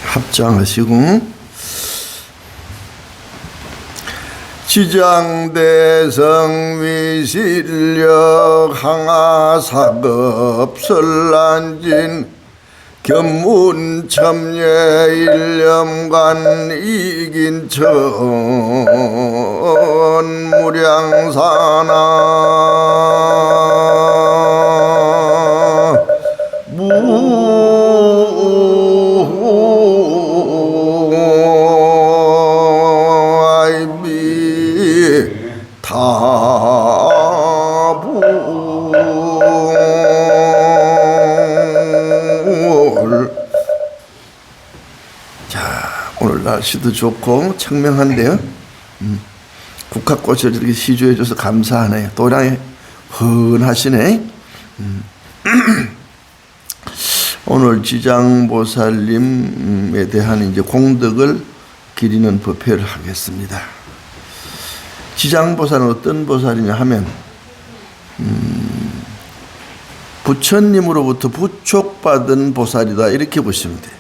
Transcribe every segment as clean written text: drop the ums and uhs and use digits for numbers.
합장하시고 지장대성 위실력 항하사급 설란진 견문첨예 일념관 이긴천 무량사나 무아이비 타불. 자, 오늘 날씨도 좋고 청명한데요. 국화꽃을 이렇게 시주해줘서 감사하네요. 도량이 헌하시네. 오늘 지장보살님에 대한 이제 공덕을 기리는 법회를 하겠습니다. 지장보살은 어떤 보살이냐 하면 부처님으로부터 부촉받은 보살이다, 이렇게 보시면 돼요.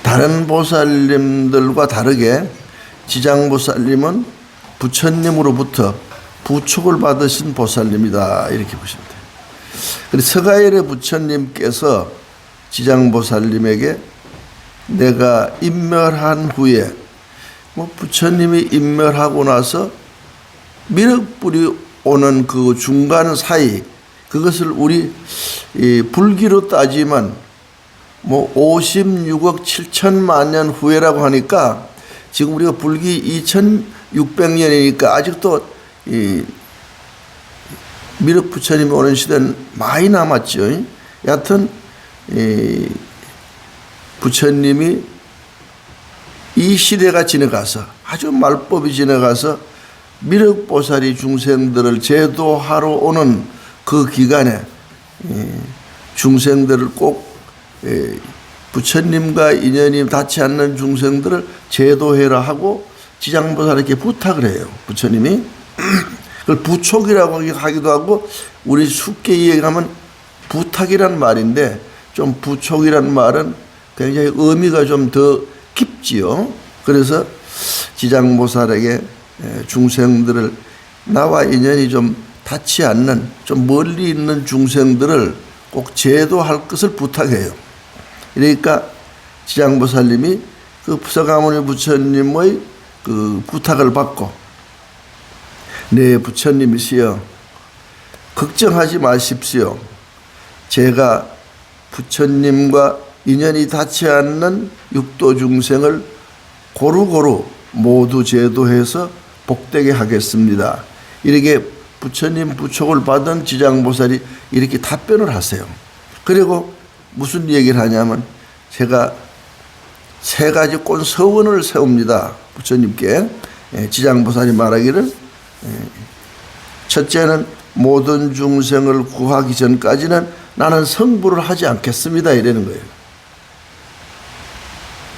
다른 보살님들과 다르게 지장보살님은 부처님으로부터 부촉을 받으신 보살님이다, 이렇게 보시면 돼요. 그래서 서가열의 부처님께서 지장보살님에게 내가 인멸한 후에 부처님이 인멸하고 나서 미륵불이 오는 그 중간 사이, 그것을 우리 불기로 따지면 56억 7천만 년 후에라고 하니까 지금 우리가 불기 2600년이니까 아직도 미륵 부처님이 오는 시대는 많이 남았죠. 여하튼 부처님이 이 시대가 지나가서 아주 말법이 지나가서 미륵보살이 중생들을 제도하러 오는 그 기간에 중생들을 꼭 부처님과 인연이 닿지 않는 중생들을 제도해라 하고 지장보살에게 부탁을 해요. 부처님이 그걸 부촉이라고 하기도 하고, 우리 쉽게 이해하면 부탁이란 말인데 좀 부촉이란 말은 굉장히 의미가 좀 더 깊지요. 그래서 지장보살에게 중생들을, 나와 인연이 좀 닿지 않는 좀 멀리 있는 중생들을 꼭 제도할 것을 부탁해요. 그러니까 지장보살님이 그 서가모니 부처님의 그 부탁을 받고, 네 부처님이시여 걱정하지 마십시오. 제가 부처님과 인연이 닿지 않는 육도 중생을 고루고루 모두 제도해서 복되게 하겠습니다. 이렇게 부처님 부촉을 받은 지장보살이 이렇게 답변을 하세요. 그리고 무슨 얘기를 하냐면, 제가 3가지 꼰 서원을 세웁니다. 부처님께. 지장보살이 말하기를, 첫째는 모든 중생을 구하기 전까지는 나는 성불을 하지 않겠습니다, 이러는 거예요.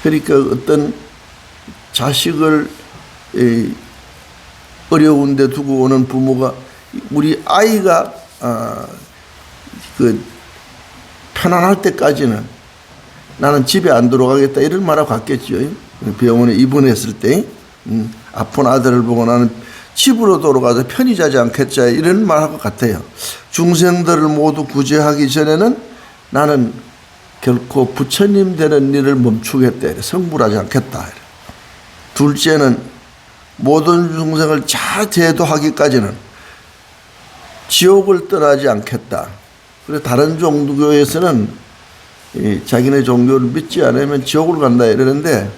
그러니까 어떤 자식을 어려운 데 두고 오는 부모가 우리 아이가 편안할 때까지는 나는 집에 안 들어가겠다, 이런 말하고 갔겠죠. 병원에 입원했을 때 아픈 아들을 보고 나는 집으로 돌아가서 편히 자지 않겠자, 이런 말하고 같아요. 중생들을 모두 구제하기 전에는 나는 결코 부처님 되는 일을 멈추겠다, 성불하지 않겠다. 둘째는 모든 중생을 잘 제도하기까지는 지옥을 떠나지 않겠다. 그래서 다른 종교에서는 자기네 종교를 믿지 않으면 지옥을 간다 이러는데,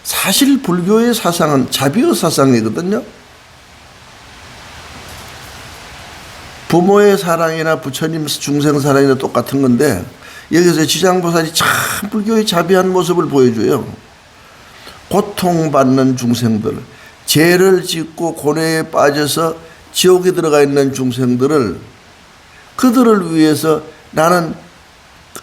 사실 불교의 사상은 자비의 사상이거든요. 부모의 사랑이나 부처님 중생 사랑이나 똑같은 건데, 여기서 지장보살이 참 불교의 자비한 모습을 보여줘요. 고통받는 중생들, 죄를 짓고 고뇌에 빠져서 지옥에 들어가 있는 중생들을, 그들을 위해서 나는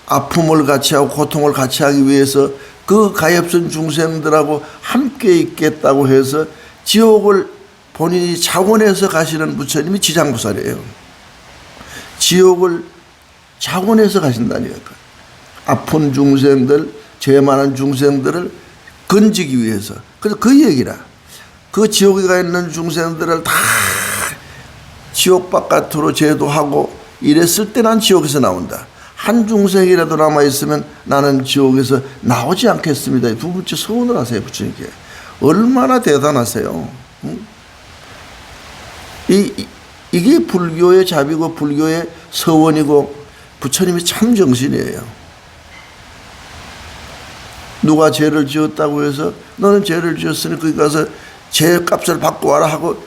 아픔을 같이 하고 고통을 같이 하기 위해서 그 가엾은 중생들하고 함께 있겠다고 해서 지옥을 본인이 자원해서 가시는 부처님이 지장보살이에요. 지옥을 자원해서 가신다니까. 아픈 중생들 죄 많은 중생들을 건지기 위해서. 그래서 그 얘기라. 그 지옥에 가 있는 중생들을 다 지옥 바깥으로 제도하고 이랬을 때 난 지옥에서 나온다. 한 중생이라도 남아있으면 나는 지옥에서 나오지 않겠습니다. 두 번째 서원을 하세요, 부처님께. 얼마나 대단하세요. 응? 이게 불교의 자비고 불교의 서원이고 부처님이 참 정신이에요. 누가 죄를 지었다고 해서 너는 죄를 지었으니 거기 가서 죄 값을 받고 와라 하고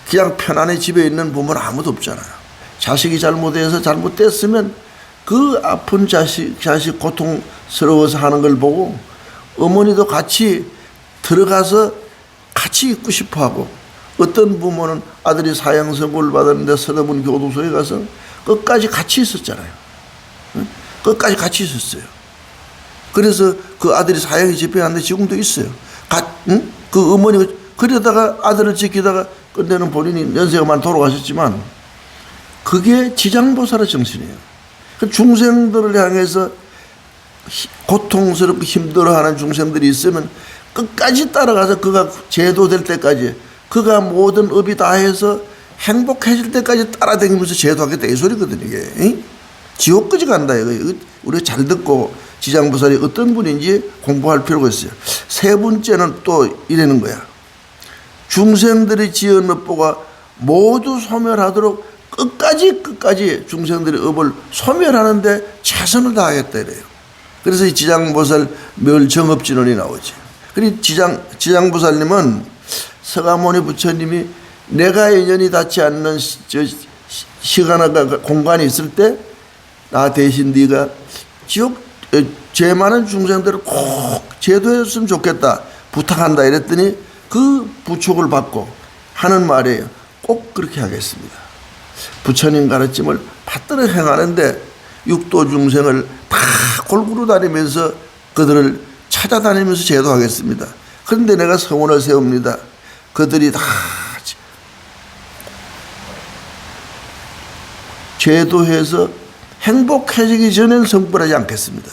그냥 편안히 집에 있는 부모는 아무도 없잖아요. 자식이 잘못해서 잘못됐으면 그 아픈 자식 고통스러워서 하는 걸 보고 어머니도 같이 들어가서 같이 있고 싶어 하고, 어떤 부모는 아들이 사형 선고를 받았는데 서대문 교도소에 가서 끝까지 같이 있었잖아요. 끝까지 같이 있었어요. 그래서 그 아들이 사형이 집행하는데 지금도 있어요. 그 어머니가 그러다가 아들을 지키다가 끝내는 본인이 연세가 많이 돌아가셨지만 그게 지장보살의 정신이에요. 중생들을 향해서 고통스럽고 힘들어하는 중생들이 있으면 끝까지 따라가서 그가 제도될 때까지, 그가 모든 업이 다 해서 행복해질 때까지 따라다니면서 제도하겠다 이 소리거든요. 이게 지옥까지 간다 이거. 우리가 잘 듣고 지장보살이 어떤 분인지 공부할 필요가 있어요. 세 번째는 또 이러는 거야. 중생들이 지은 업보가 모두 소멸하도록 끝까지 중생들의 업을 소멸하는데 최선을 다하겠다 이래요. 그래서 이 지장보살 멸정업진원이 나오지. 그리고 지장보살님은 서가모니 부처님이 내가 인연이 닿지 않는 시간과 공간이 있을 때 나 대신 네가 지옥 죄 많은 중생들을 꼭 제도했으면 좋겠다 부탁한다 이랬더니 그 부촉을 받고 하는 말이에요. 꼭 그렇게 하겠습니다. 부처님 가르침을 받들어 행하는데 육도 중생을 다 골고루 다니면서 그들을 찾아다니면서 제도하겠습니다. 그런데 내가 서원을 세웁니다. 그들이 다 제도해서 행복해지기 전엔 성불하지 않겠습니다.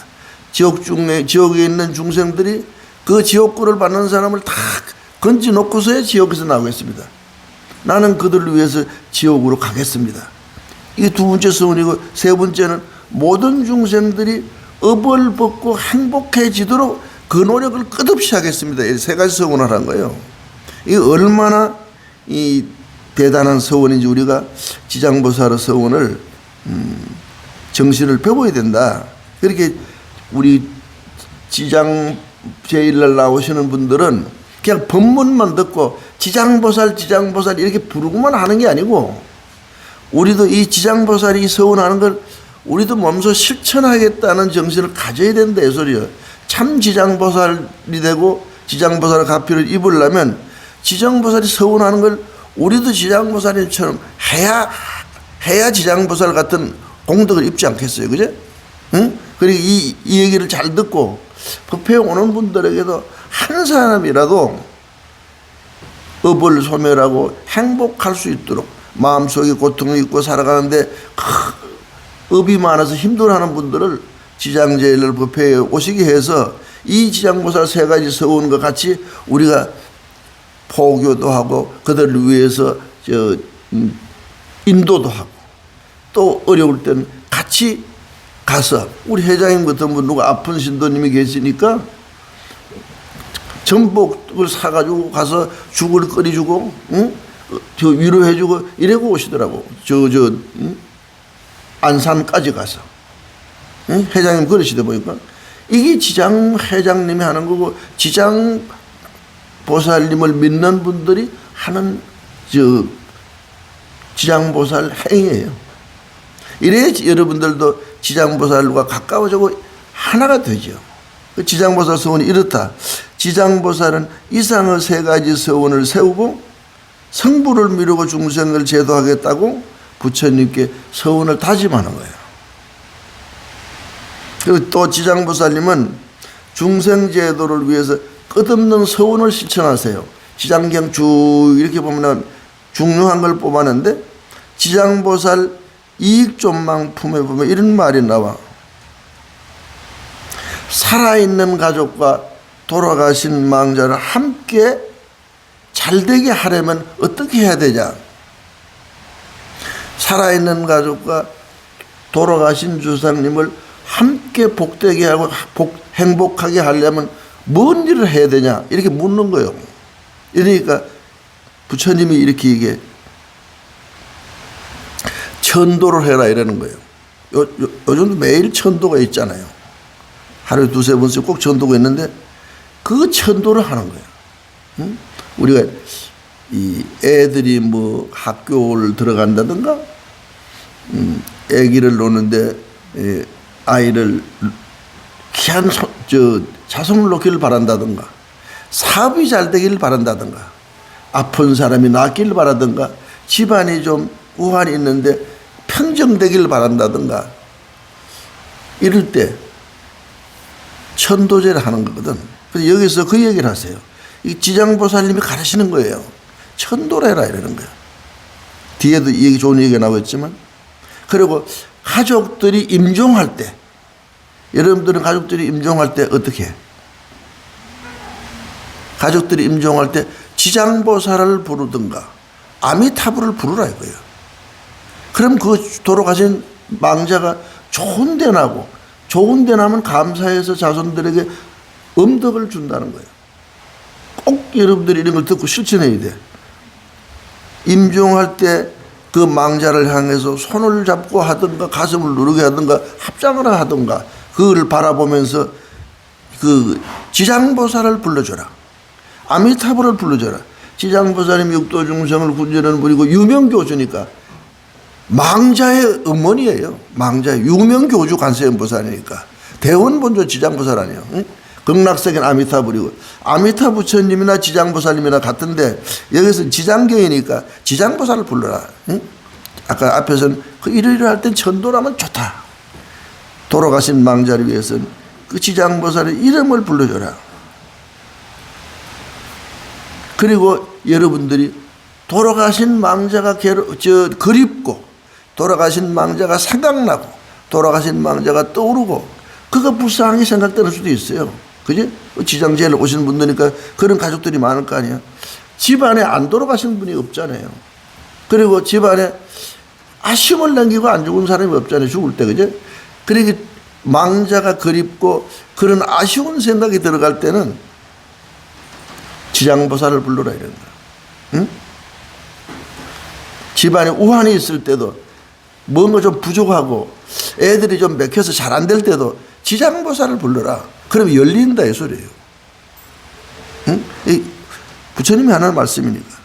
지옥에 있는 중생들이 그 지옥구를 받는 사람을 다 건지 놓고서야 지옥에서 나오겠습니다. 나는 그들을 위해서 지옥으로 가겠습니다. 이게 두 번째 서원이고, 세 번째는 모든 중생들이 업을 벗고 행복해지도록 그 노력을 끝없이 하겠습니다. 이 세 가지 서원을 한 거예요. 이게 얼마나 이 대단한 서원인지 우리가 지장보살의 서원을 정신을 배워야 된다. 그렇게 우리 지장 제1날 나오시는 분들은 그냥 법문만 듣고 지장보살 이렇게 부르고만 하는 게 아니고, 우리도 이 지장보살이 서원하는 걸 우리도 몸소 실천하겠다는 정신을 가져야 된다 이 소리예요. 참 지장보살이 되고 지장보살의 가피를 입으려면 지장보살이 서원하는 걸 우리도 지장보살처럼 해야 지장보살 같은 공덕을 입지 않겠어요. 그죠? 응? 그리고 이 얘기를 잘 듣고 법회에 오는 분들에게도 한 사람이라도 업을 소멸하고 행복할 수 있도록, 마음속에 고통을 잊고 살아가는데 업이 많아서 힘들어하는 분들을 지장제일 법회에 오시게 해서 이 지장보살 세 가지 서원과 같이 우리가 포교도 하고 그들을 위해서 인도도 하고, 또 어려울 때는 같이 가서, 우리 회장님 같은 분 누가 아픈 신도님이 계시니까 전복을 사가지고 가서 죽을 끓여주고, 응? 저 위로해주고 이러고 오시더라고. 안산까지 가서. 응? 회장님 그러시다 보니까 이게 지장 회장님이 하는 거고 지장 보살님을 믿는 분들이 하는 지장보살 행위예요. 이래야 여러분들도 지장보살과 가까워지고 하나가 되죠. 그 지장보살 서원이 이렇다. 지장보살은 이상의 세 가지 서원을 세우고 성부를 미루고 중생을 제도하겠다고 부처님께 서원을 다짐하는 거예요. 그리고 또 지장보살님은 중생제도를 위해서 끝없는 서원을 실천하세요. 지장경 쭉 이렇게 보면 중요한 걸 뽑았는데, 지장보살 이익존망품에 보면 이런 말이 나와. 살아있는 가족과 돌아가신 망자를 함께 잘되게 하려면 어떻게 해야 되냐? 살아있는 가족과 돌아가신 주상님을 함께 복되게 하고 행복하게 하려면 뭔 일을 해야 되냐? 이렇게 묻는 거예요. 그러니까 부처님이 이렇게 얘기해. 천도를 해라 이러는 거예요. 요즘도 매일 천도가 있잖아요. 하루에 두세 번씩 꼭 천도가 있는데 그 천도를 하는 거예요. 응? 우리가 이 애들이 뭐 학교를 들어간다든가, 애기를 놓는데 아이를 귀한 자손을 놓기를 바란다든가, 사업이 잘 되기를 바란다든가, 아픈 사람이 낫기를 바라든가, 집안이 좀 우환이 있는데 평정되기를 바란다든가, 이럴 때 천도제를 하는 거거든. 그래서 여기서 그 얘기를 하세요. 이 지장보살님이 가르치는 거예요. 천도를 해라 이러는 거예요. 뒤에도 얘기 좋은 얘기가 나오겠지만, 그리고 가족들이 임종할 때, 여러분들은 가족들이 임종할 때 어떻게 해? 가족들이 임종할 때 지장보살을 부르든가 아미타불을 부르라 이거예요. 그럼 그 돌아가신 망자가 좋은 데 나고, 좋은 데 나면 감사해서 자손들에게 음덕을 준다는 거예요. 꼭 여러분들이 이런 걸 듣고 실천해야 돼. 임종할 때 그 망자를 향해서 손을 잡고 하든가 가슴을 누르게 하든가 합장을 하든가 그걸 바라보면서 그 지장보살을 불러줘라. 아미타불을 불러줘라. 지장보살님 육도중생을 군전을 부리고 유명교주니까 망자의 어머니예요. 망자의 유명교주 관세음보살이니까 대원본조 지장보살 아니에요. 응? 극락세계는 아미타불이고, 아미타 부처님이나 지장보살님이나 같은데 여기서 지장경이니까 지장보살을 불러라. 응? 아까 앞에서는 그 이러이러할 땐 천도라면 좋다. 돌아가신 망자를 위해서는 그 지장보살의 이름을 불러줘라. 그리고 여러분들이 돌아가신 망자가 그립고, 돌아가신 망자가 생각나고, 돌아가신 망자가 떠오르고, 그거 불쌍하게 생각되는 수도 있어요. 그지? 지장제를 오시는 분들이니까 그런 가족들이 많을 거 아니에요. 집안에 안 돌아가신 분이 없잖아요. 그리고 집안에 아쉬움을 남기고 안 죽은 사람이 없잖아요. 죽을 때, 그지? 그러니까 망자가 그립고 그런 아쉬운 생각이 들어갈 때는 지장보살을 불러라 이런 거야. 응? 집안에 우환이 있을 때도, 뭔가 좀 부족하고 애들이 좀 맥혀서 잘 안 될 때도 지장보살을 불러라. 그러면 열린다 이 소리예요. 응? 이 부처님이 하는 말씀이니까.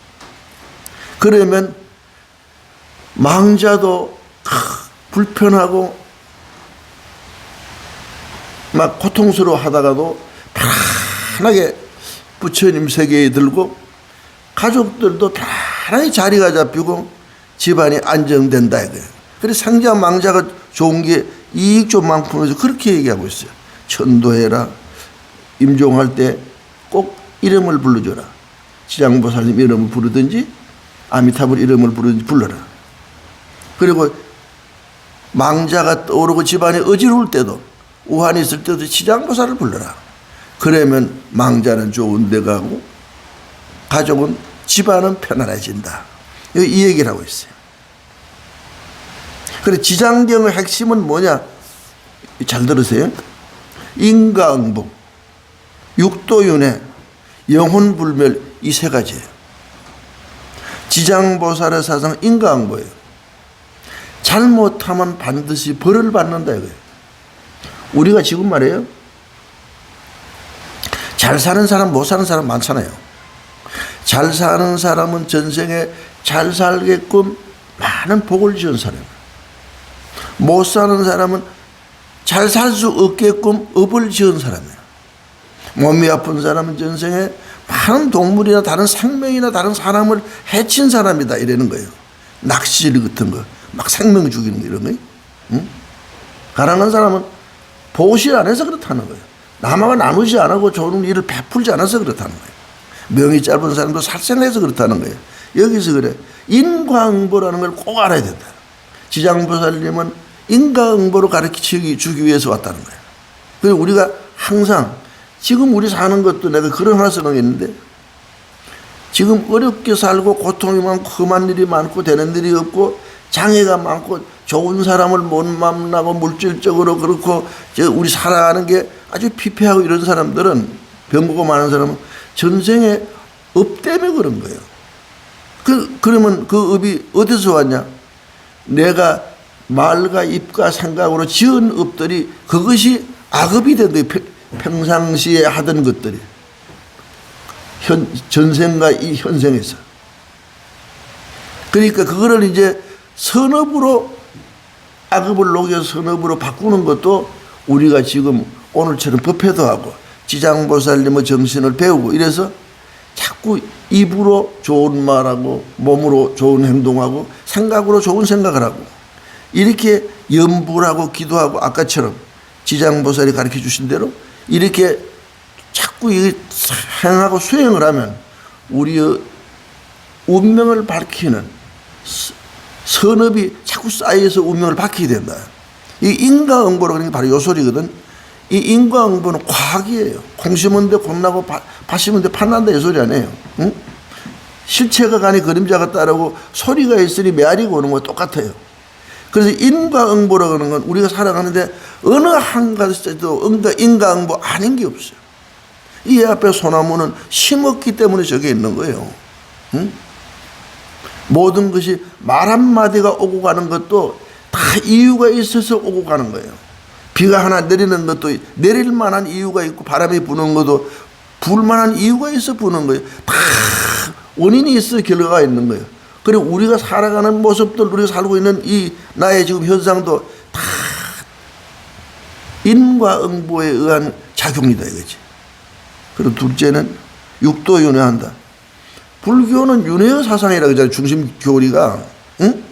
그러면 망자도 불편하고 막 고통스러워 하다가도 편하게 부처님 세계에 들고, 가족들도 편하게 자리가 잡히고 집안이 안정된다 이거예요. 그래서 상자 망자가 좋은 게 이익 좀 많고 해서 그렇게 얘기하고 있어요. 천도해라. 임종할 때 꼭 이름을 불러줘라. 지장보살님 이름을 부르든지 아미타불 이름을 부르든지 불러라. 그리고 망자가 떠오르고 집안이 어지러울 때도, 우환이 있을 때도 지장보살을 불러라. 그러면 망자는 좋은 데 가고 가족은, 집안은 편안해진다. 이 얘기를 하고 있어요. 그래, 지장경의 핵심은 뭐냐? 잘 들으세요. 인과응복, 육도윤회, 영혼불멸, 이 세 가지예요. 지장보살의 사상은 인과응보예요. 잘못하면 반드시 벌을 받는다 이거예요. 우리가 지금 말이에요, 잘 사는 사람 못 사는 사람 많잖아요. 잘 사는 사람은 전생에 잘 살게끔 많은 복을 지은 사람이에요. 못 사는 사람은 잘 살 수 없게끔 업을 지은 사람이에요. 몸이 아픈 사람은 전생에 많은 동물이나 다른 생명이나 다른 사람을 해친 사람이다 이러는 거예요. 낚시 같은 거, 막 생명 죽이는 거 이런 거예요. 응? 가난한 사람은 보실 안 해서 그렇다는 거예요. 남하고 나누지 안 하고 좋은 일을 베풀지 않아서 그렇다는 거예요. 명이 짧은 사람도 살생해서 그렇다는 거예요. 여기서 그래. 인과응보라는 걸 꼭 알아야 된다. 지장보살님은 인과응보로 가르치기 주기 위해서 왔다는 거예요. 그리고 우리가 항상 지금 우리 사는 것도 내가 그런 하나 생각했는데 지금 어렵게 살고 고통이 많고 험한 일이 많고 되는 일이 없고 장애가 많고 좋은 사람을 못 만나고 물질적으로 그렇고 우리 살아가는 게 아주 피폐하고 이런 사람들은 병고가 많은 사람은 전생에 업 때문에 그런 거예요. 그러면 그 업이 어디서 왔냐? 내가 말과 입과 생각으로 지은 업들이 그것이 악업이 된 거예요. 평상시에 하던 것들이. 전생과 이 현생에서. 그러니까 그거를 이제 선업으로 악업을 녹여서 선업으로 바꾸는 것도 우리가 지금 오늘처럼 법회도 하고 지장보살님의 정신을 배우고 이래서 자꾸 입으로 좋은 말하고 몸으로 좋은 행동하고 생각으로 좋은 생각을 하고 이렇게 염불하고 기도하고 아까처럼 지장보살이 가르쳐 주신 대로 이렇게 자꾸 행하고 수행을 하면 우리의 운명을 밝히는 선업이 자꾸 쌓여서 운명을 밝히게 된다. 이 인과응보로 그러는 게 바로 요 소리거든. 이 인과응보는 과학이에요. 콩 심은 데 콩나고 밭 심은 데 팥난다 이 소리 아니에요. 응? 실체가 가니 그림자가 따르고 소리가 있으니 메아리가 오는 거 똑같아요. 그래서 인과응보라고 하는 건 우리가 살아가는데 어느 한 가지도 인과응보 아닌 게 없어요. 이 앞에 소나무는 심었기 때문에 저게 있는 거예요. 응? 모든 것이 말 한마디가 오고 가는 것도 다 이유가 있어서 오고 가는 거예요. 비가 하나 내리는 것도 내릴 만한 이유가 있고 바람이 부는 것도 불 만한 이유가 있어 부는 거예요. 다 원인이 있어 결과가 있는 거예요. 그리고 우리가 살아가는 모습들 우리가 살고 있는 이 나의 지금 현상도 다 인과응보에 의한 작용이다 이거지. 그리고 둘째는 육도윤회한다. 불교는 윤회의 사상이라 그러잖아요. 중심 교리가. 응?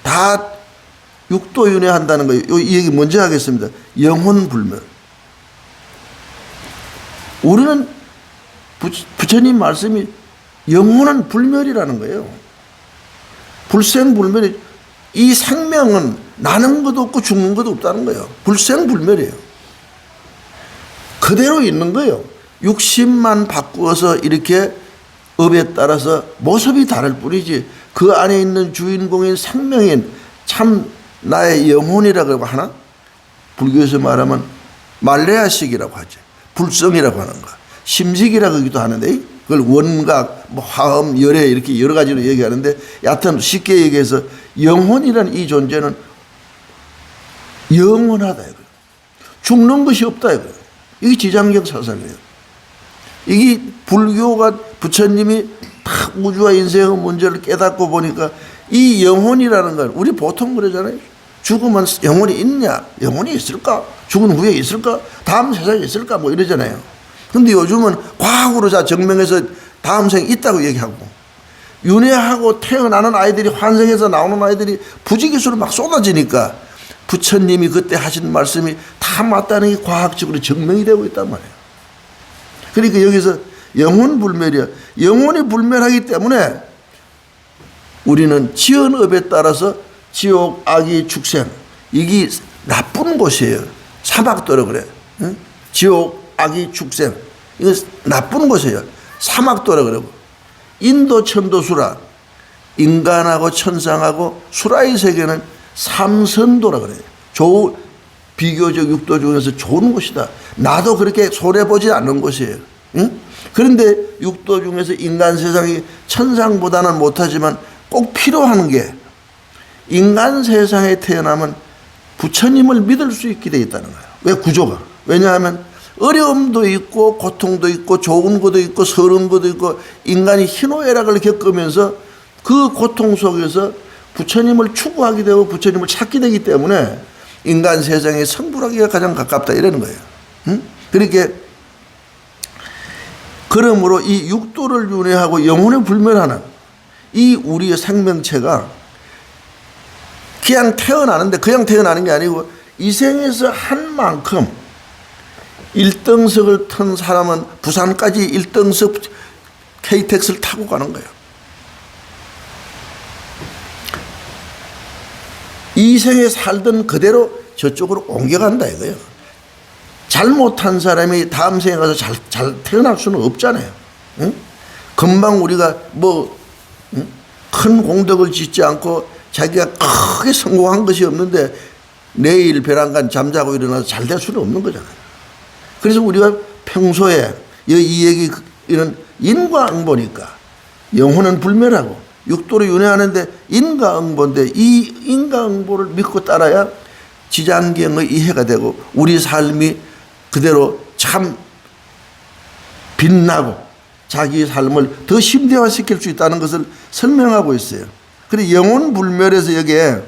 다 육도윤회한다는 거예요. 이 얘기 먼저 하겠습니다. 영혼불멸. 우리는 부처님 말씀이 영혼은 불멸이라는 거예요. 불생불멸이 이 생명은 나는 것도 없고 죽는 것도 없다는 거예요. 불생불멸이에요. 그대로 있는 거예요. 육신만 바꾸어서 이렇게 업에 따라서 모습이 다를 뿐이지 그 안에 있는 주인공인 생명인 참 나의 영혼이라고 하나? 불교에서 말하면 말레아식이라고 하죠. 불성이라고 하는 거. 심식이라고 하기도 하는데 그걸 원각, 화음, 열애 이렇게 여러 가지로 얘기하는데 여하튼 쉽게 얘기해서 영혼이라는 이 존재는 영원하다 이거예요. 죽는 것이 없다 이거예요. 이게 지장경 사상이에요. 이게 불교가 부처님이 딱 우주와 인생의 문제를 깨닫고 보니까 이 영혼이라는 건 우리 보통 그러잖아요. 죽으면 영혼이 있냐? 영혼이 있을까? 죽은 후에 있을까? 다음 세상에 있을까? 뭐 이러잖아요. 근데 요즘은 과학으로 자 증명해서 다음 생에 있다고 얘기하고 윤회하고 태어나는 아이들이 환생해서 나오는 아이들이 부지기수로 막 쏟아지니까 부처님이 그때 하신 말씀이 다 맞다는 게 과학적으로 증명이 되고 있단 말이에요. 그러니까 여기서 영혼 불멸이야. 영혼이 불멸하기 때문에 우리는 지은 업에 따라서 지옥, 악이, 축생 이게 나쁜 곳이에요. 사막도라 그래. 응? 지옥, 악이, 축생 이거 나쁜 곳이에요. 사막도라 그러고 인도 천도수라 인간하고 천상하고 수라의 세계는 삼선도라 그래요. 비교적 육도 중에서 좋은 곳이다. 나도 그렇게 손해보지 않는 곳이에요. 응? 그런데 육도 중에서 인간 세상이 천상보다는 못하지만 꼭 필요한 게 인간 세상에 태어나면 부처님을 믿을 수 있게 되어 있다는 거예요. 왜 구조가? 왜냐하면 어려움도 있고 고통도 있고 좋은 것도 있고 서러운 것도 있고 인간이 희노애락을 겪으면서 그 고통 속에서 부처님을 추구하게 되고 부처님을 찾게 되기 때문에 인간 세상에 성불하기가 가장 가깝다 이러는 거예요. 응? 그렇게 그러므로 이 육도를 윤회하고 영혼을 불멸하는 이 우리의 생명체가 그냥 태어나는데 그냥 태어나는 게 아니고 이 생에서 한 만큼 1등석을 탄 사람은 부산까지 1등석 KTX를 타고 가는 거예요. 이 생에 살던 그대로 저쪽으로 옮겨간다 이거예요. 잘못한 사람이 다음 생에 가서 잘 태어날 수는 없잖아요. 응? 금방 우리가 뭐 큰 공덕을 짓지 않고 자기가 크게 성공한 것이 없는데 내일 벼랑간 잠자고 일어나서 잘 될 수는 없는 거잖아요. 그래서 우리가 평소에 이 얘기 이런 인과응보니까 영혼은 불멸하고 육도로 윤회하는데 인과응보인데 이 인과응보를 믿고 따라야 지장경의 이해가 되고 우리 삶이 그대로 참 빛나고 자기 삶을 더 심대화시킬 수 있다는 것을 설명하고 있어요. 그런데 영혼 불멸에서 여기에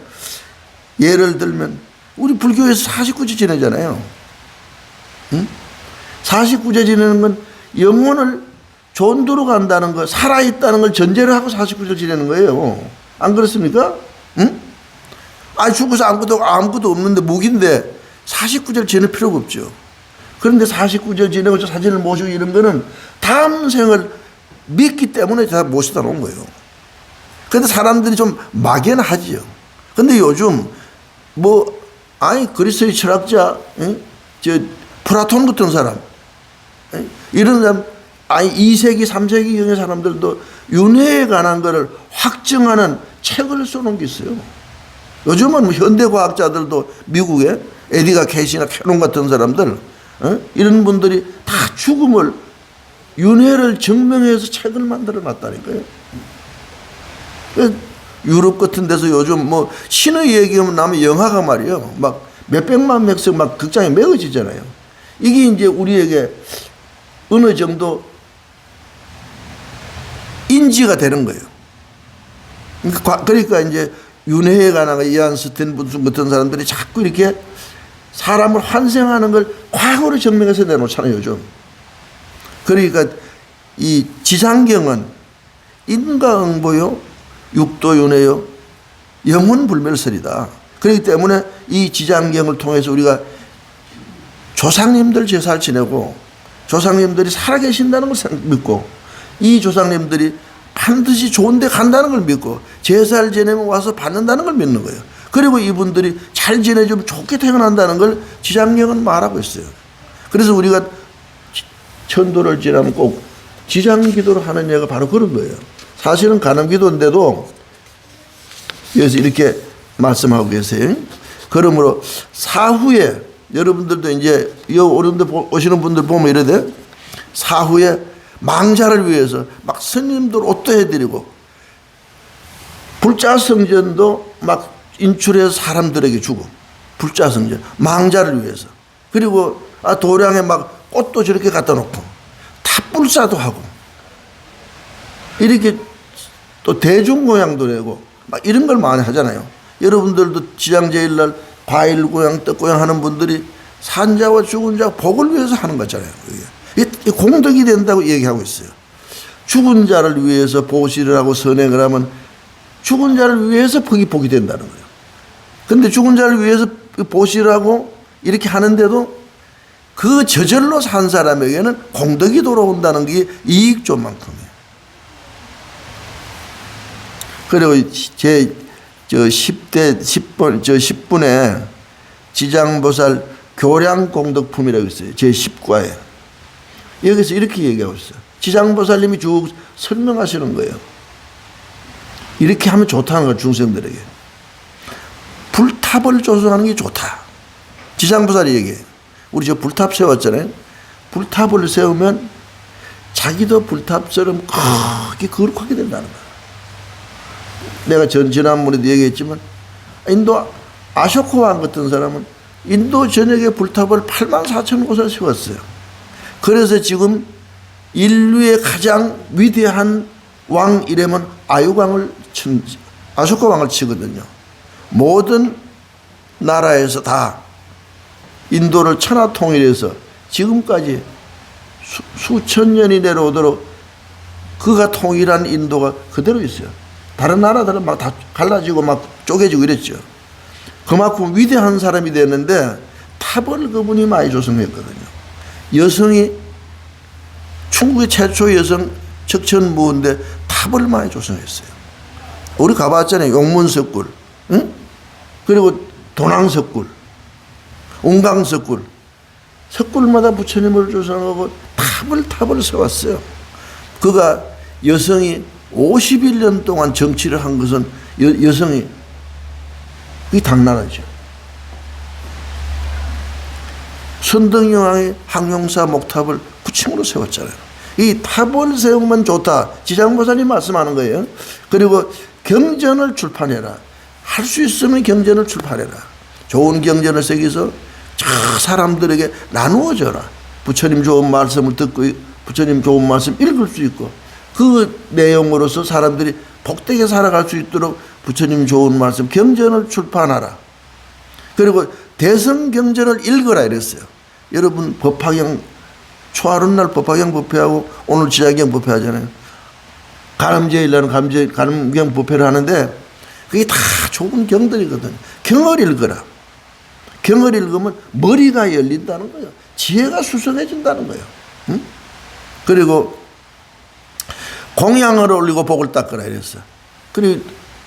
예를 들면 우리 불교에서 49제 지내잖아요. 응? 49제 지내는 건 영혼을 존도로 간다는 거, 살아있다는 걸 전제를 하고 49제 지내는 거예요. 안 그렇습니까? 응? 죽어서 아무것도 없는데 무기인데 49제를 지낼 필요가 없죠. 그런데 49제 지내고 사진을 모시고 이런 거는 다음 생을 믿기 때문에 다 모시다 놓은 거예요. 그런데 사람들이 좀 막연하지요. 그런데 요즘 그리스의 철학자, 플라톤 같은 사람, 이런 사람, 2세기, 3세기경의 사람들도 윤회에 관한 것을 확증하는 책을 써놓은 게 있어요. 요즘은 현대과학자들도 미국에 에디가 케이시나 캐논 같은 사람들, 이런 분들이 다 죽음을 윤회를 증명해서 책을 만들어 놨다니까요. 유럽 같은 데서 요즘 신의 얘기하면 나면 영화가 말이에요. 막 몇백만 명씩 막 극장에 메워지잖아요. 이게 이제 우리에게 어느 정도 인지가 되는 거예요. 그러니까 이제 윤회에 관한 이안 스탠 같은 사람들이 자꾸 이렇게 사람을 환생하는 걸 과거로 증명해서 내놓잖아요, 요즘. 그러니까 이 지상경은 인과응보요, 육도윤회요, 영혼불멸설이다. 그렇기 때문에 이 지장경을 통해서 우리가 조상님들 제사를 지내고 조상님들이 살아계신다는 걸 믿고 이 조상님들이 반드시 좋은 데 간다는 걸 믿고 제사를 지내면 와서 받는다는 걸 믿는 거예요. 그리고 이분들이 잘 지내주면 좋게 태어난다는 걸 지장경은 말하고 있어요. 그래서 우리가 천도를 지나면 꼭 지장기도를 하는 예가 바로 그런 거예요. 사실은 간음기도인데도 여기서 이렇게 말씀하고 계세요. 그러므로 사후에 여러분들도 이제 오시는 분들 보면 이래 돼. 사후에 망자를 위해서 막 스님들 옷도 해드리고 불자성전도 막 인출해서 사람들에게 주고 불자성전 망자를 위해서 그리고 도량에 막 꽃도 저렇게 갖다 놓고 탑불사도 하고 이렇게 또 대중고향도 내고 막 이런 걸 많이 하잖아요. 여러분들도 지장제일날 과일고향 떡고향 하는 분들이 산자와 죽은 자 복을 위해서 하는 거잖아요. 이게 공덕이 된다고 얘기하고 있어요. 죽은 자를 위해서 보시를 하고 선행을 하면 죽은 자를 위해서 복이 된다는 거예요. 근데 죽은 자를 위해서 보시를 하고 이렇게 하는데도 그 저절로 산 사람에게는 공덕이 돌아온다는 게 이익조만큼이에요. 그리고 제 10분에 지장보살 교량공덕품이라고 있어요. 제 10과에. 여기서 이렇게 얘기하고 있어요. 지장보살님이 쭉 설명하시는 거예요. 이렇게 하면 좋다는 거예요. 중생들에게. 불탑을 조성하는 게 좋다. 지장보살이 얘기해요. 우리 저 불탑 세웠잖아요. 불탑을 세우면 자기도 불탑처럼 크게 거룩하게 된다는 거예요. 내가 지난번에도 얘기했지만 인도 아쇼카 왕 같은 사람은 인도 전역에 불탑을 84,000곳을 세웠어요. 그래서 지금 인류의 가장 위대한 왕 이름은 아쇼카 왕을 치거든요. 모든 나라에서 다 인도를 천하 통일해서 지금까지 수천 년이 내려오도록 그가 통일한 인도가 그대로 있어요. 다른 나라들은 막 다 갈라지고 막 쪼개지고 이랬죠. 그만큼 위대한 사람이 됐는데 탑을 그분이 많이 조성했거든요. 여성이 중국의 최초 여성 적천무인데 탑을 많이 조성했어요. 우리 가봤잖아요. 용문석굴, 응? 그리고 도낭석굴, 웅강석굴. 석굴마다 부처님을 조성하고 탑을 세웠어요. 그가 여성이 51년 동안 정치를 한 것은 여성이 이 당나라죠. 선덕여왕이 항용사 목탑을 9층으로 세웠잖아요. 이 탑을 세우면 좋다. 지장보살이 말씀하는 거예요. 그리고 경전을 출판해라. 할 수 있으면 경전을 출판해라. 좋은 경전을 새겨서 사람들에게 나누어줘라. 부처님 좋은 말씀을 듣고 부처님 좋은 말씀 읽을 수 있고 그 내용으로서 사람들이 복되게 살아갈 수 있도록 부처님 좋은 말씀 경전을 출판하라. 그리고 대성경전을 읽어라 이랬어요. 여러분 법화경 초하룻날 법화경 법회하고 오늘 지자경 법회 하잖아요. 가늠제일날은 가늠경 법회를 하는데 그게 다 좋은 경들이거든요. 경을 읽어라. 경을 읽으면 머리가 열린다는 거예요. 지혜가 수성해진다는 거예요. 응? 그리고 공양을 올리고 복을 닦으라 이랬어요. 그리고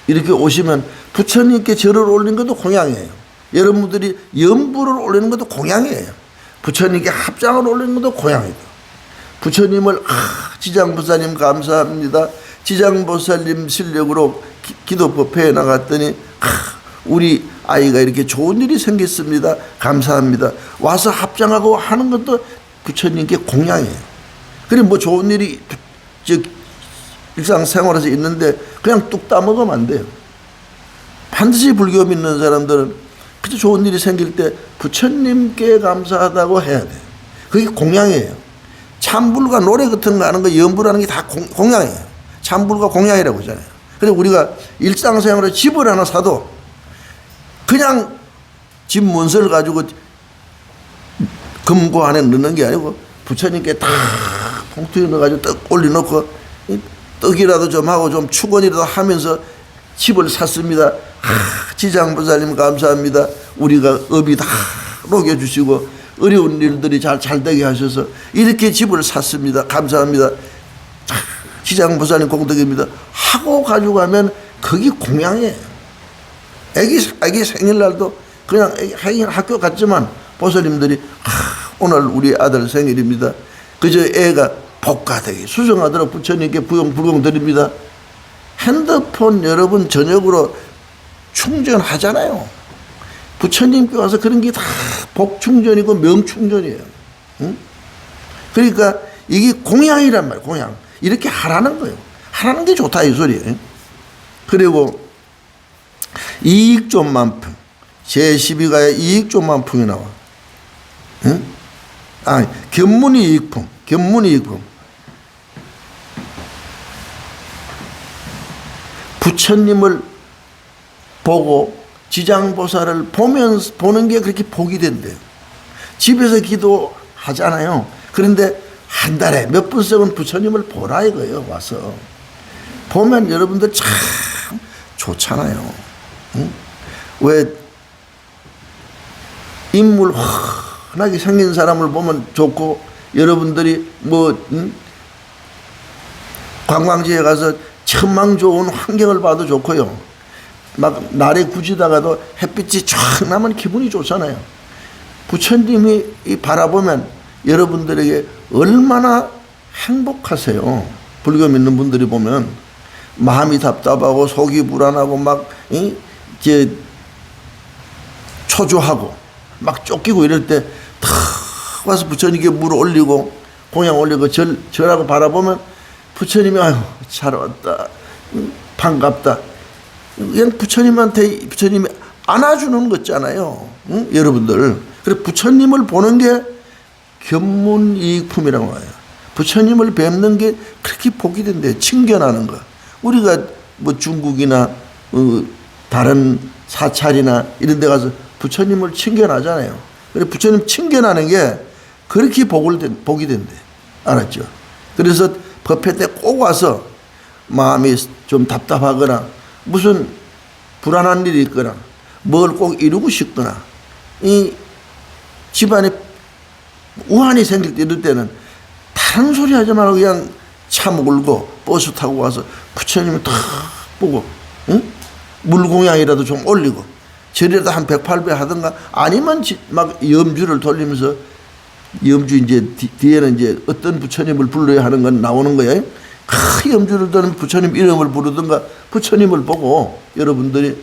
이렇게 오시면 부처님께 절을 올린 것도 공양이에요. 여러분들이 연부를 올리는 것도 공양이에요. 부처님께 합장을 올리는 것도 공양이다. 부처님을 지장보살님 감사합니다. 지장보살님 실력으로 기도법회에 나갔더니 우리 아이가 이렇게 좋은 일이 생겼습니다. 감사합니다. 와서 합장하고 하는 것도 부처님께 공양이에요. 그리고 뭐 좋은 일이 일상생활에서 있는데 그냥 뚝 따먹으면 안 돼요. 반드시 불교 믿는 사람들은 그저 좋은 일이 생길 때 부처님께 감사하다고 해야 돼요. 그게 공양이에요. 참불과 노래 같은 거 하는 거 연불하는 게 다 공양이에요. 참불과 공양이라고 하잖아요. 그래서 우리가 일상생활에 집을 하나 사도 그냥 집 문서를 가지고 금고 안에 넣는 게 아니고 부처님께 다 봉투에 넣어가지고 떡 올려놓고 떡이라도 좀 하고 좀 축원이라도 하면서 집을 샀습니다. 지장보살님 감사합니다. 우리가 업이 다 녹여주시고 어려운 일들이 잘 되게 하셔서 이렇게 집을 샀습니다. 감사합니다. 지장보살님 공덕입니다. 하고 가지고 가면 그게 공양이에요. 애기 생일날도 그냥 애기 학교 갔지만 보살님들이 오늘 우리 아들 생일입니다. 그저 애가 복가되게 수정하도록 부처님께 불공 드립니다. 핸드폰 여러분 저녁으로 충전하잖아요. 부처님께 와서 그런 게 다 복충전이고 명충전이에요. 응? 그러니까 이게 공양이란 말이에요. 공양. 이렇게 하라는 거예요. 하라는 게 좋다 이 소리예요. 그리고 이익존만풍. 제12가에 이익존만풍이 나와. 응? 견문이익풍. 견문이익풍. 부처님을 보고 지장보살을 보는 게 그렇게 복이 된대요. 집에서 기도하잖아요. 그런데 한 달에 몇 번씩은 부처님을 보라 이거예요. 와서 보면 여러분들 참 좋잖아요. 응? 왜 인물 환하게 생긴 사람을 보면 좋고 여러분들이 관광지에 가서 천망 좋은 환경을 봐도 좋고요. 막 날에 굳이다가도 햇빛이 쫙 나면 기분이 좋잖아요. 부처님이 바라보면 여러분들에게 얼마나 행복하세요. 불교 믿는 분들이 보면 마음이 답답하고 속이 불안하고 막 초조하고 막 쫓기고 이럴 때 탁 와서 부처님께 물 올리고 공양 올리고 절하고 바라보면 부처님이 아유 잘 왔다 반갑다. 그냥 부처님이 안아주는 거 있잖아요. 응? 여러분들. 그래서 부처님을 보는 게 견문이익품이라고 해요. 부처님을 뵙는 게 그렇게 복이 된대요. 친견하는 거. 우리가 뭐 중국이나 다른 사찰이나 이런 데 가서 부처님을 친견하잖아요. 그래서 부처님 친견하는 게 그렇게 복이 된대. 알았죠? 그래서 법회 때 꼭 와서 마음이 좀 답답하거나 무슨 불안한 일이 있거나 뭘 꼭 이루고 싶거나 이 집안에 우환이 생길 때 이럴 때는 다른 소리 하지 말고 그냥 차 몰고 버스 타고 와서 부처님을 탁 보고 응? 물공양이라도 좀 올리고 절이라도 한 108배 하든가 아니면 막 염주를 돌리면서 염주 이제 뒤에는 이제 어떤 부처님을 불러야 하는 건 나오는 거예요. 큰 염주를 드는 부처님 이름을 부르든가 부처님을 보고 여러분들이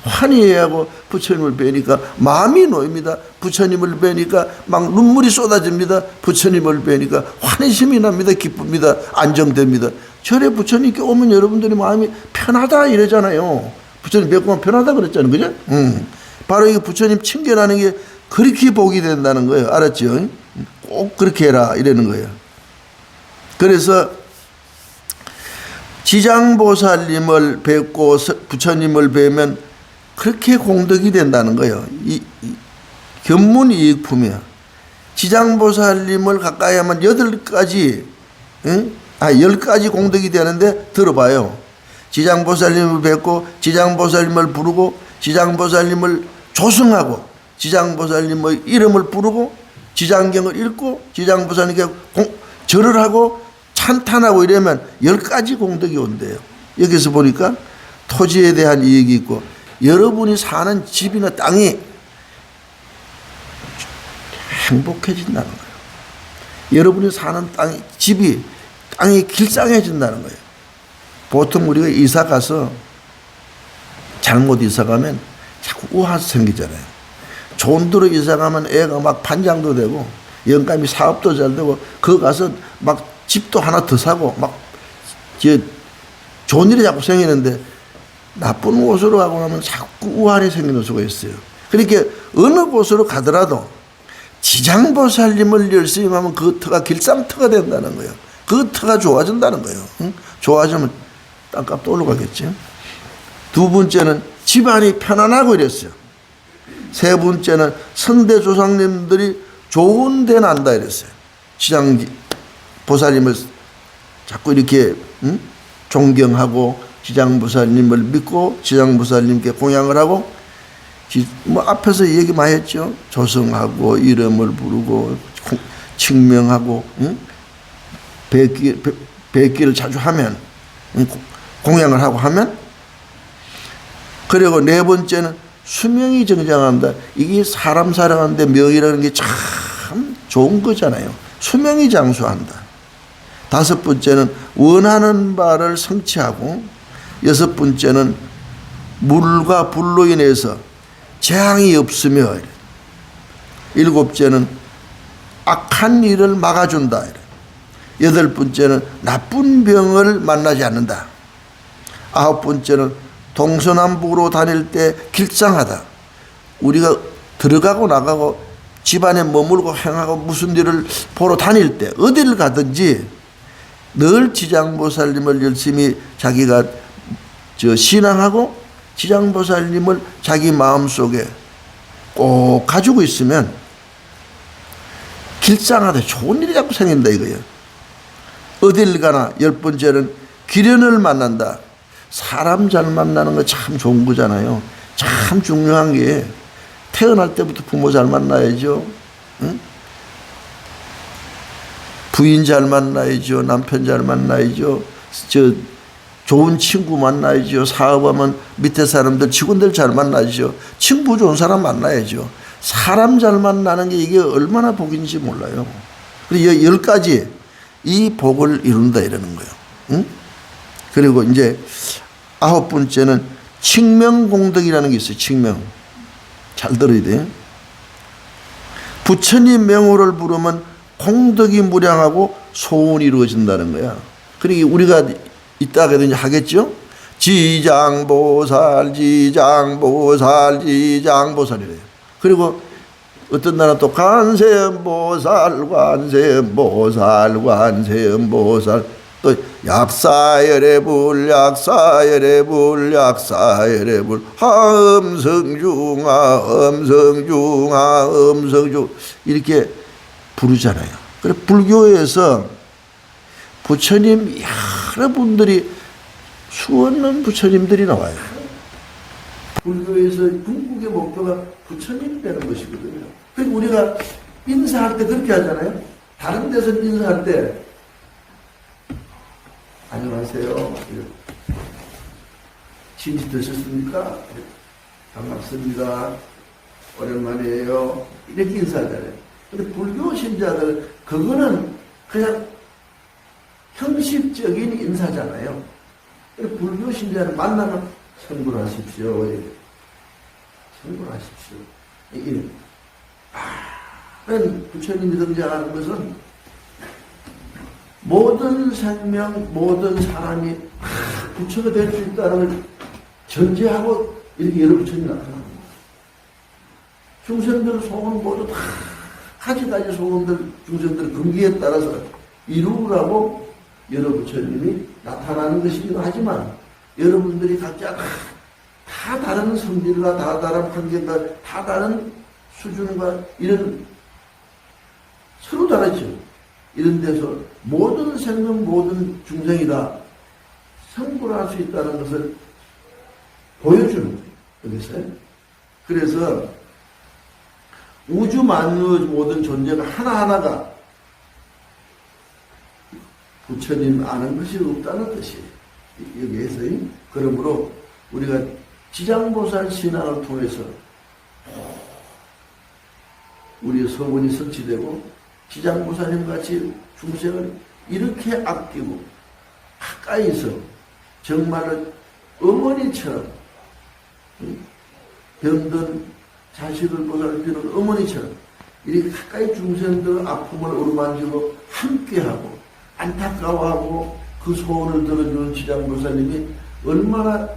환희해야 하고 부처님을 뵈니까 마음이 놓입니다. 부처님을 뵈니까 막 눈물이 쏟아집니다. 부처님을 뵈니까 환희심이 납니다. 기쁩니다. 안정됩니다. 절에 부처님께 오면 여러분들이 마음이 편하다 이러잖아요. 부처님 뵙고 편하다 그랬잖아요. 그죠? 바로 이 부처님 칭견하는 게 그렇게 복이 된다는 거예요. 알았죠? 꼭 그렇게 해라 이러는 거예요. 그래서 지장보살님을 뵙고 부처님을 뵈면 그렇게 공덕이 된다는 거예요. 견문이익품이야. 지장보살님을 가까이 하면 8가지, 10가지 공덕이 되는데 들어봐요. 지장보살님을 뵙고 지장보살님을 부르고 지장보살님을 조승하고 지장보살님의 이름을 부르고 지장경을 읽고 지장보살님께 절을 하고 찬탄하고 이러면 10가지 공덕이 온대요. 여기서 보니까 토지에 대한 이익이 있고 여러분이 사는 집이나 땅이 행복해진다는 거예요. 여러분이 사는 땅이 길상해진다는 거예요. 보통 우리가 이사 가서 잘못 이사 가면 자꾸 우화 생기잖아요. 좋은 데로 이사 가면 애가 막 반장도 되고 영감이 사업도 잘 되고 거기 가서 막 집도 하나 더 사고 막 좋은 일이 자꾸 생기는데 나쁜 곳으로 가고 나면 자꾸 우환이 생기는 수가 있어요. 그러니까 어느 곳으로 가더라도 지장보살님을 열심히 하면 그 터가 길상터가 된다는 거예요. 그 터가 좋아진다는 거예요. 좋아지면 땅값도 올라가겠죠. 두 번째는 집안이 편안하고 이랬어요. 세 번째는 선대조상님들이 좋은 데 난다 이랬어요. 지장보살님을 자꾸 이렇게 존경하고 지장보살님을 믿고 지장보살님께 공양을 하고 뭐 앞에서 얘기 많이 했죠. 조성하고 이름을 부르고 칭명하고 뵙기를 자주 하면 공양을 하고 하면 그리고 네 번째는 수명이 정장한다. 이게 사람 사랑하는데 명이라는 게 참 좋은 거잖아요. 수명이 장수한다. 다섯 번째는 원하는 바를 성취하고 여섯 번째는 물과 불로 인해서 재앙이 없으며 일곱째는 악한 일을 막아준다. 여덟 번째는 나쁜 병을 만나지 않는다. 아홉 번째는 동서남북으로 다닐 때 길상하다. 우리가 들어가고 나가고 집안에 머물고 행하고 무슨 일을 보러 다닐 때 어디를 가든지 늘 지장보살님을 열심히 자기가 신앙하고 지장보살님을 자기 마음속에 꼭 가지고 있으면 길상하다 좋은 일이 자꾸 생긴다 이거예요. 어딜 가나 열 번째는 기련을 만난다. 사람 잘 만나는 거 참 좋은 거잖아요. 참 중요한 게 태어날 때부터 부모 잘 만나야죠. 응? 부인 잘 만나야죠. 남편 잘 만나야죠. 좋은 친구 만나야죠. 사업하면 밑에 사람들 직원들 잘 만나야죠. 친구 좋은 사람 만나야죠. 사람 잘 만나는 게 이게 얼마나 복인지 몰라요. 그리고 10가지 이 복을 이룬다 이러는 거예요. 응? 그리고 이제 아홉 번째는 칭명공덕이라는 게 있어요. 칭명. 잘 들어야 돼요. 부처님 명호를 부르면 공덕이 무량하고 소원이 이루어진다는 거야. 그러니까 우리가 이따가 하겠죠? 지장보살, 지장보살, 지장보살이래요. 그리고 어떤 나라 또 관세음보살, 관세음보살, 관세음보살, 또 약사열애불, 약사열애불, 약사열애불, 하음성중하, 음성중하, 음성중 이렇게 부르잖아요. 그래 불교에서 부처님 여러분들이 수없는 부처님들이 나와요. 불교에서 궁극의 목표가 부처님이 되는 것이거든요. 그리고 우리가 인사할 때 그렇게 하잖아요. 다른 데서 인사할 때 안녕하세요. 진지 되셨습니까? 반갑습니다. 오랜만이에요. 이렇게 인사하잖아요. 근데 불교 신자들, 그거는 그냥 형식적인 인사잖아요. 불교 신자를 만나면 성불하십시오. 성불하십시오. 이게 다른 부처님이 등장하는 것은 모든 생명, 모든 사람이 부처가 될 수 있다는 걸 전제하고 이렇게 여러 부처님이 나타납니다. 중생들 소원 모두 다 가지가지 소원들, 중생들 금기에 따라서 이루라고 여러 부처님이 나타나는 것이기도 하지만 여러분들이 각자 다 다른 성질과 다 다른 환경과 다 다른 수준과 이런 서로 다르죠. 이런 데서 모든 생명, 모든 중생이 다 성불할 수 있다는 것을 보여주는 거예요. 여기서요. 그래서 우주 만유 모든 존재가 하나하나가 부처님 아는 것이 없다는 뜻이에요. 여기에서. 그러므로 우리가 지장보살 신앙을 통해서 우리의 서원이 성취되고 지장보살님 같이 중생을 이렇게 아끼고 가까이서 정말로 어머니처럼 병든 자식을 보살피는 어머니처럼 이렇게 가까이 중생들의 아픔을 어루만지고 함께하고 안타까워하고 그 소원을 들어주는 지장보살님이 얼마나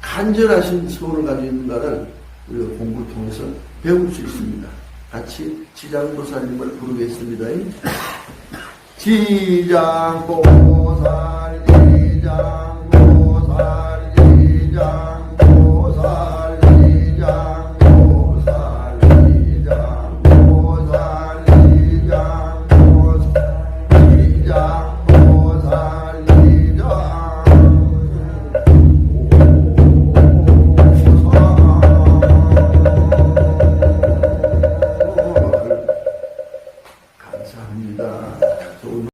간절하신 소원을 가지고 있는가를 우리가 공부를 통해서 배울 수 있습니다. 같이 지장보살님을 부르겠습니다. 지장보살, 지장보살, 지장보살, 지장보살, 지장보살, 지장보살, 감사합니다. 좋은